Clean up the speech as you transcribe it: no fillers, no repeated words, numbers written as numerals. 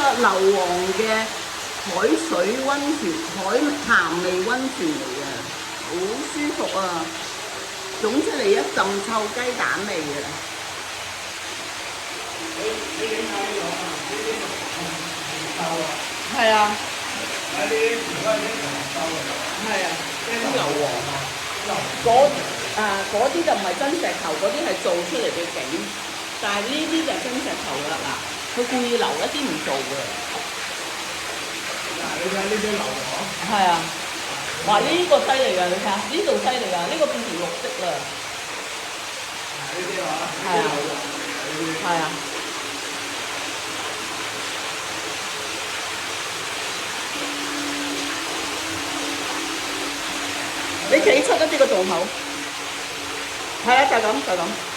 個硫磺嘅海水溫泉、海鹹味溫泉嚟嘅，好舒服啊！湧出嚟一陣臭雞蛋味嘅。你影下呢個啊？呢啲紅豆啊，係啊，呢啲而家啲紅豆嚟㗎，係啊，即係啲硫磺啊，嗰啲就唔係真石頭，嗰啲係做出嚟嘅景，但係呢啲就真石頭啦嗱，佢故意留一啲唔做嘅。嗱，你睇呢啲硫磺，係啊，哇！呢個犀利㗎，你睇下呢度犀利㗎，呢個變成綠色啦。呢啲啊，係啊，係啊。你企出一啲個洞口，係啊，就咁就咁。